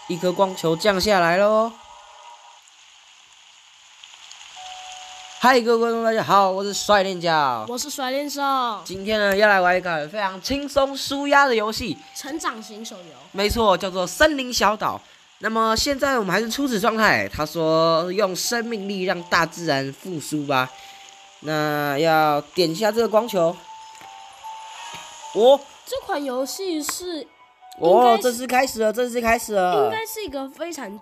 一颗光球降下来喽。嗨，各位观众，大家好，我是帅练家，我是甩练手。今天呢，要来玩一个非常轻松舒压的游戏，成长型手游。没错，叫做森林小岛。那么现在我们还是初始状态，他说用生命力让大自然复苏吧。那要点一下这个光球。这款游戏是正式开始了，应该是一个非常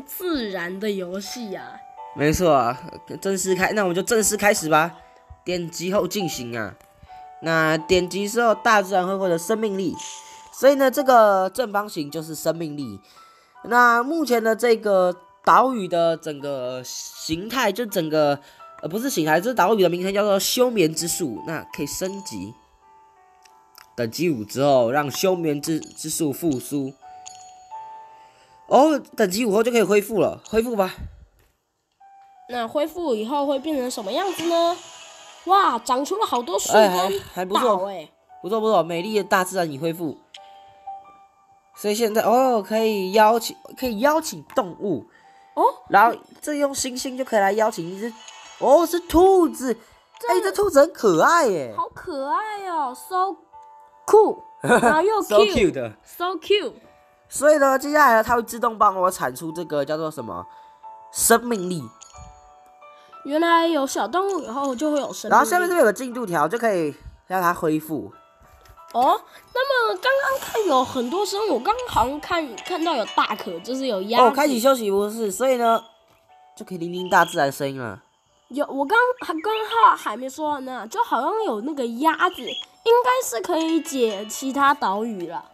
自然的游戏啊。没错啊，那我们就正式开始吧。点击后进行啊。那点击之后，大自然会获得生命力，所以呢，这个正方形就是生命力。那目前的这个岛屿的整个形态，就整个不是形态，这岛屿的名称叫做休眠之树。那可以升级，等级5之后让休眠之树复苏。等级5后就可以恢复了，恢复吧。那恢复以后会变成什么样子呢？哇，长出了好多树还不错，不错，美丽的大自然已恢复。所以现在可以邀请动物然后这用星星就可以来邀请一只是兔子，这兔子很可爱耶，好可爱哦 ，so cool， 然后又 so cute。所以呢，接下来呢，它会自动帮我产出这个叫做什么生命力。原来有小动物以后就会有生命力。然后下面这边有个进度条，就可以让它恢复。那么刚刚看有很多生物，刚刚好像看到有大可，就是有鸭子。开启休息模式，所以呢就可以聆听大自然声音了。我刚还没说完呢，就好像有那个鸭子，应该是可以解其他岛屿了。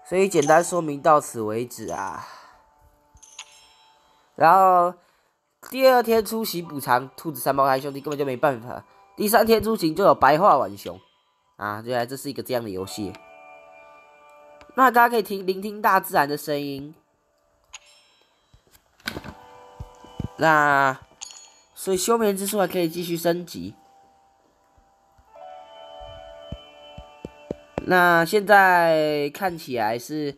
所以简单说明到此为止啊。然后第2天出行补偿，兔子3胞胎兄弟根本就没办法。第3天出行就有白化浣熊啊，原来这是一个这样的游戏。那大家可以聆听大自然的声音。所以休眠之树还可以继续升级。那现在看起来是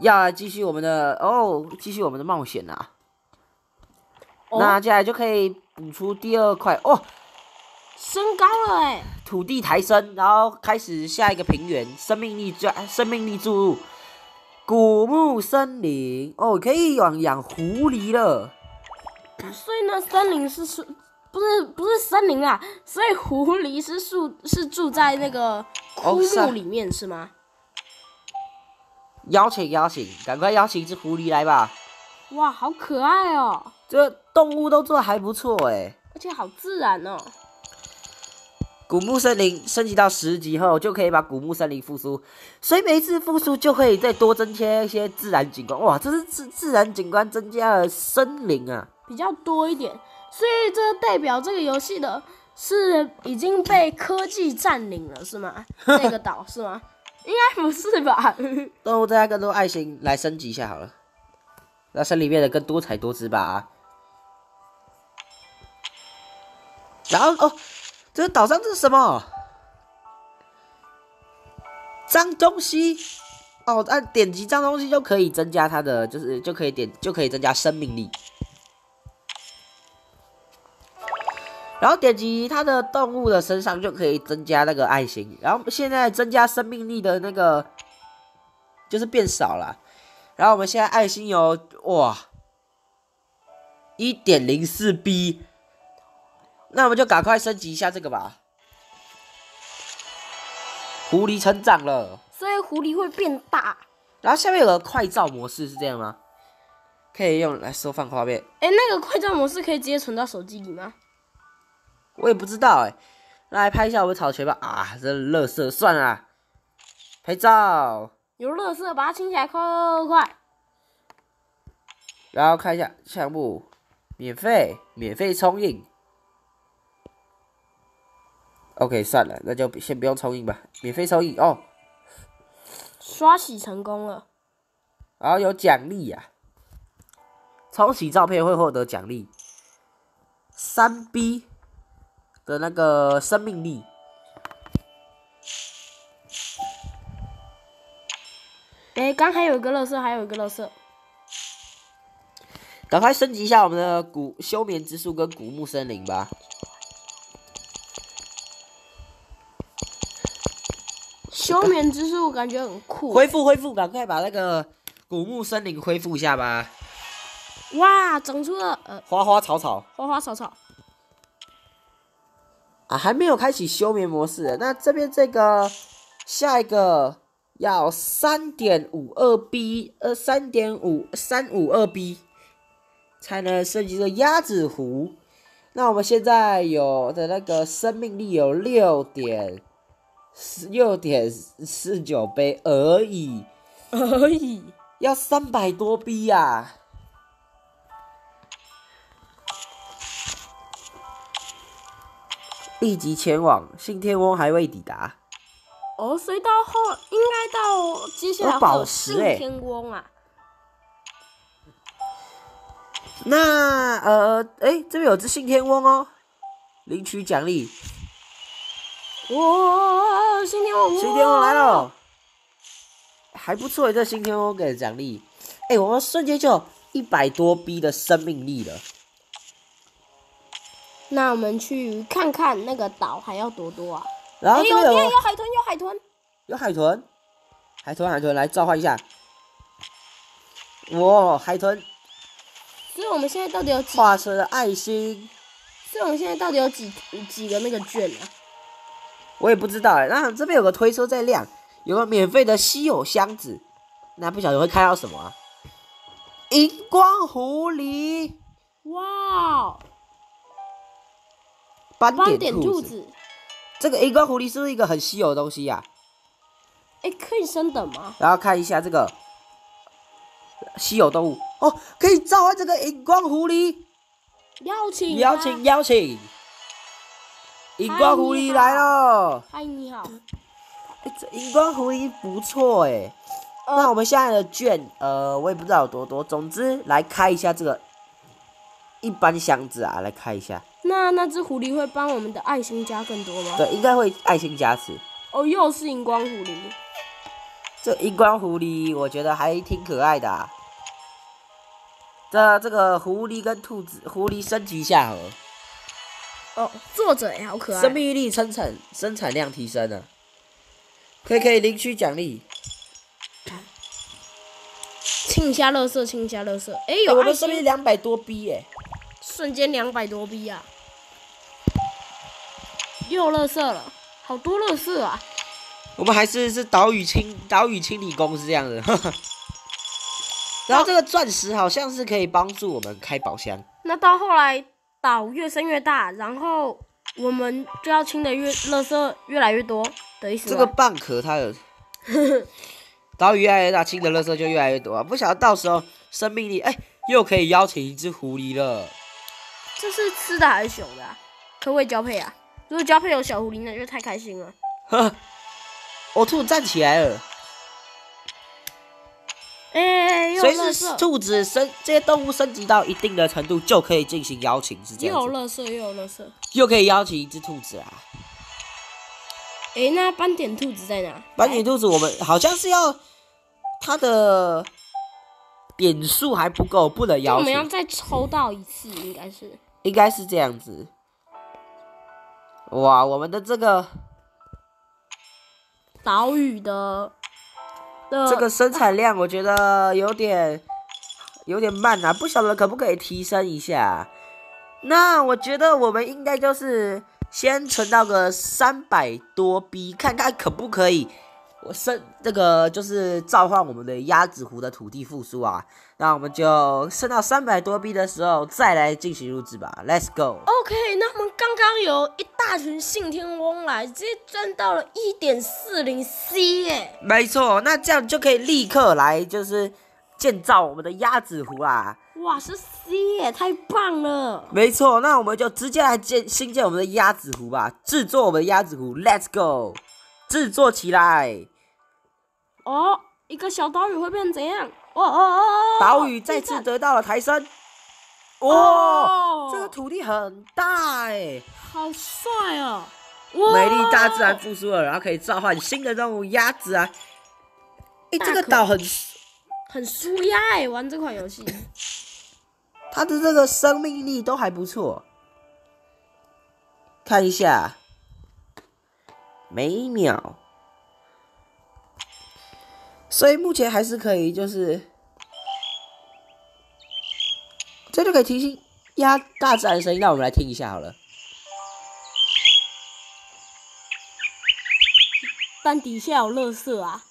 要来继续我们的冒险啊。那接下来就可以补出第2块升高了土地抬升，然后开始下一个平原，生命力注入，古木森林可以养狐狸了。所以呢，森林不是森林啊，所以狐狸是住在那个枯木里面是吗？邀请，赶快邀请一只狐狸来吧！哇，好可爱哦！这动物都做得还不错而且好自然哦。古木森林升级到10级后，就可以把古木森林复苏，所以每一次复苏就可以再多增添一些自然景观。哇，这是自然景观增加了森林啊，比较多一点，所以这代表这个游戏的是已经被科技占领了，是吗？这个岛是吗？应该不是吧？动物再加更多爱心来升级一下好了，让森林变得更多彩多姿吧。然后这个岛上这是什么？脏东西点击脏东西就可以增加它的，就可以增加生命力。然后点击它的动物的身上就可以增加那个爱心，然后现在增加生命力的那个就是变少了。然后我们现在爱心有1.04B， 那我们就赶快升级一下这个吧。狐狸成长了，所以狐狸会变大。然后下面有个快照模式，是这样吗？可以用来收放画面。那个快照模式可以直接存到手机里吗？我也不知道来拍一下我们草裙吧。这垃圾算了，拍照。有垃圾，把它清起来，快！然后看一下项目，免费冲印。OK， 算了，那就先不用冲印吧，免费冲印刷洗成功了，然后有奖励冲洗照片会获得奖励3B 的那个生命力。哎，刚还有一个垃圾，还有一个垃圾。赶快升级一下我们的休眠之树跟古木森林吧。休眠之树感觉很酷。恢复，赶快把那个古木森林恢复一下吧。哇，长出了花花草草。啊，还没有开启休眠模式。那这边这个下一个要3.52B，3.5352B 才能升级的鸭子湖。那我们现在有的那个生命力有6.49杯而已，要300多 B 呀。立即前往，信天翁还未抵达。哦，所以到应该到接下来会有信天翁啊。那这边有只信天翁哦，领取奖励。哇，信天翁来了，还不错，这信天翁给的奖励。我们瞬间就有100多 B 的生命力了。那我们去看看那个岛还要多啊？然后这边有海豚，来召唤一下。哇，海豚！所以我们现在到底有几？画出了爱心。所以我们现在到底有几个那个券啊？我也不知道那这边有个推车在亮，有个免费的稀有箱子，那不晓得会开到什么啊？荧光狐狸。哇！斑点兔子，这个荧光狐狸是不是一个很稀有的东西呀？可以升等吗？然后看一下这个稀有动物哦，可以召唤这个荧光狐狸。邀请，荧光狐狸来了。嗨，你好。这荧光狐狸不错那我们现在的券我也不知道有多多，总之来开一下这个一般箱子啊，来开一下。那只狐狸会帮我们的爱心加更多吗？对，应该会爱心加持。哦，又是荧光狐狸。这荧光狐狸我觉得还挺可爱的啊。这个狐狸跟兔子，狐狸升级下河。哦，作者也好可爱。生命力生产量提升了，可以领取奖励。清一下垃圾。有我们生命200多 B 瞬间200多 B 啊！又垃圾了，好多垃圾啊！我们还是岛屿清理工是这样的。然后这个钻石好像是可以帮助我们开宝箱。那到后来岛越升越大，然后我们就要清的垃圾越来越多的意思吗？这个蚌壳它的岛屿越来越大，清的垃圾就越来越多啊！不晓得到时候生命力又可以邀请一只狐狸了。这是吃的还是熊的啊？可不可以交配啊？如果交配有小狐狸，那就太开心了。我兔站起来了。所以是兔子这些动物升级到一定的程度就可以进行邀请，是这样子。又有垃圾，又可以邀请一只兔子啦。那斑点兔子在哪？斑点兔子我们好像是要它的点数还不够，不能邀请。我们要再抽到一次，应该是这样子。哇，我们的这个岛屿的这个生产量，我觉得有点慢啊，不晓得可不可以提升一下。那我觉得我们应该就是先存到个300多 B， 看看可不可以这个就是召唤我们的鸭子湖的土地复苏啊。那我们就升到300多 B 的时候再来进行录制吧 ，Let's go。OK， 那我们刚刚有一大群信天翁来，直接赚到了 1.40C 没错，那这样就可以立刻来就是建造我们的鸭子湖啦。哇，是 C 太棒了！没错，那我们就直接来新建我们的鸭子湖吧，制作我们的鸭子湖 ，Let's go， 制作起来。哦，一个小岛屿会变成怎样？岛屿再次得到了抬升。哇，这个土地很大好帅哦！美丽大自然复苏了，然后可以召唤新的动物鸭子啊。哎，这个岛很舒压哎，玩这款游戏。它的这个生命力都还不错。看一下，每秒，所以目前还是可以，就是这就可以提醒大自然的声音，让我们来听一下好了。但底下有垃圾啊！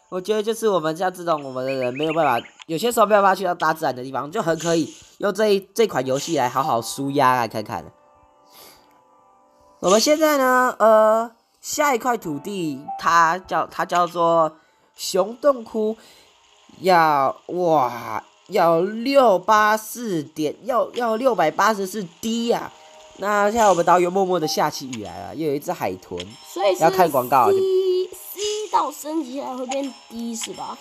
我觉得就是我们像这种我们的人没有办法，有些时候没有办法去到大自然的地方，就很可以用这款游戏来好好舒压来看看。我们现在呢，下一块土地它叫做熊洞窟，要684D 呀。那现在我们导游默默的下起雨来了，又有一只海豚，所以是要看广告。C 到升级来会变 D 是吧？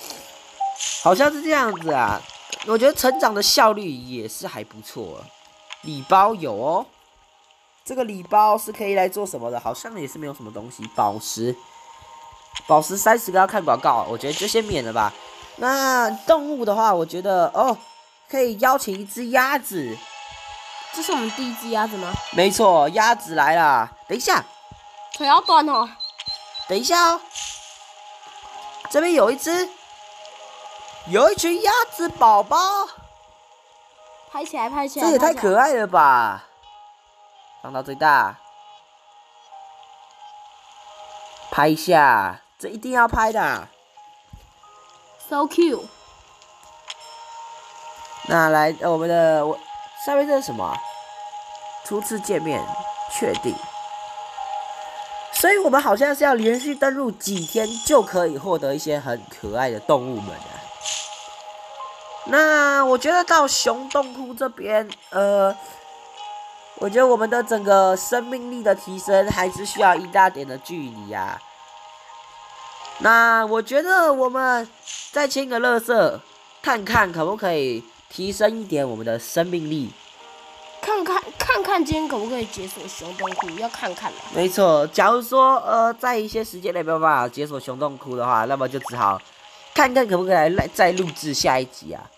好像是这样子啊，我觉得成长的效率也是还不错。礼包有哦，这个礼包是可以来做什么的？好像也是没有什么东西。宝石30个要看广告，我觉得就先免了吧。那动物的话，我觉得可以邀请一只鸭子。这是我们第一只鸭子吗？没错，鸭子来啦！等一下，腿要断哦。等一下哦，这边有一群鸭子宝宝，拍起来，这也太可爱了吧！放到最大，拍一下，这一定要拍的。So cute。那来，我们的上面这是什么？初次见面，确定。所以我们好像是要连续登录几天就可以获得一些很可爱的动物们啊。那我觉得到熊洞窟这边，我觉得我们的整个生命力的提升还是需要一大点的距离啊。那我觉得我们再清个垃圾，看看可不可以提升一点我们的生命力。看看今天可不可以解锁熊洞窟，要看看啦。没错，假如说在一些时间内没有办法解锁熊洞窟的话，那么就只好看看可不可以再录制下一集啊。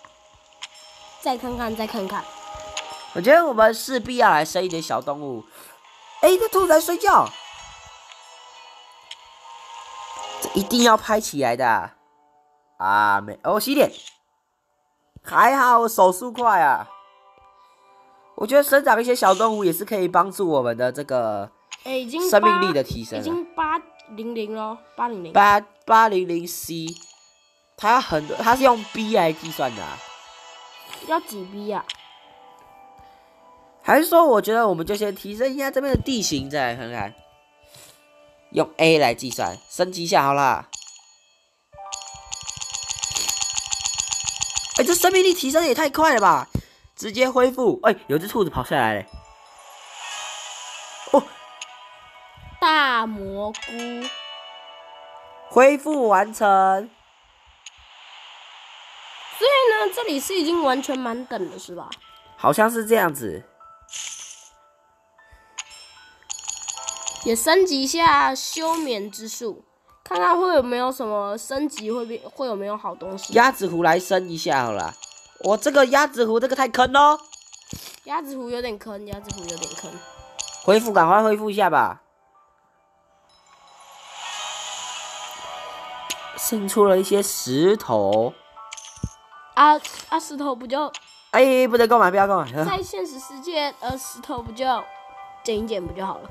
再看看。我觉得我们势必要来生一点小动物。哎，这兔子在睡觉，这一定要拍起来的啊！洗脸，还好我手速快啊。我觉得生长一些小动物也是可以帮助我们的这个生命力的提升。已经800咯，800。800C， 它是用 B 来计算的啊。要几 B 啊？还是说，我觉得我们就先提升一下这边的地形，再来看看，用 A 来计算，升级一下好啦。这生命力提升也太快了吧！直接恢复，有只兔子跑下来了。大蘑菇恢复完成。所以呢，这里是已经完全满等了，是吧？好像是这样子。也升级一下休眠之术，看看会有没有什么升级，会有没有好东西。鸭子湖来升一下好了。我这个鸭子湖这个太坑咯。鸭子湖有点坑。恢复，赶快恢复一下吧。生出了一些石头。石头不就？不能购买，不要购买。在现实世界，石头不就捡一捡不就好了？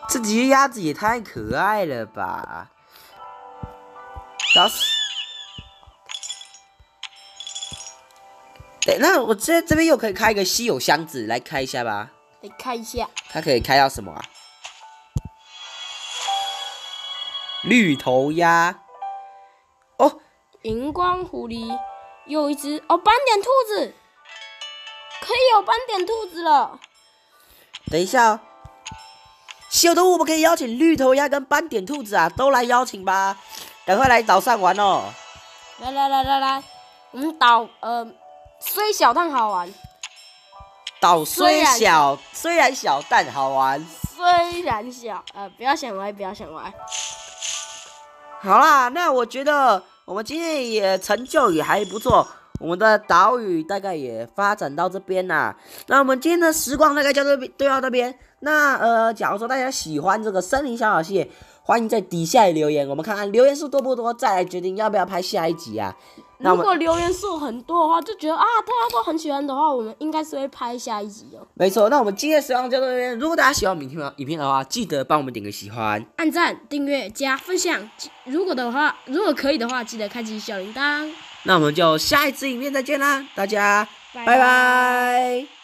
这几只鸭子也太可爱了吧！那我这边又可以开一个稀有箱子，来开一下吧。来开一下。它可以开到什么啊？绿头鸭。荧光狐狸，又一只斑点兔子，可以有斑点兔子了。等一下哦，稀有动物我们可以邀请绿头鸭跟斑点兔子啊，都来邀请吧，赶快来岛上玩哦！来，我们岛虽小但好玩。岛虽然小但好玩。虽然小，不要想歪，不要想歪。好啦，那我觉得我们今天也成就也还不错，我们的岛屿大概也发展到这边啦。那我们今天的时光大概就到这边。那假如说大家喜欢这个森林小小系列，欢迎在底下留言，我们看看留言数多不多，再来决定要不要拍下一集啊。如果留言数很多的话，就觉得大家都很喜欢的话，我们应该是会拍下一集的。没错，那我们今天的时光就到这边。如果大家喜欢影片的话，记得帮我们点个喜欢、按赞、订阅、加分享。如果可以的话，记得开启小铃铛。那我们就下一支影片再见啦，大家拜拜拜。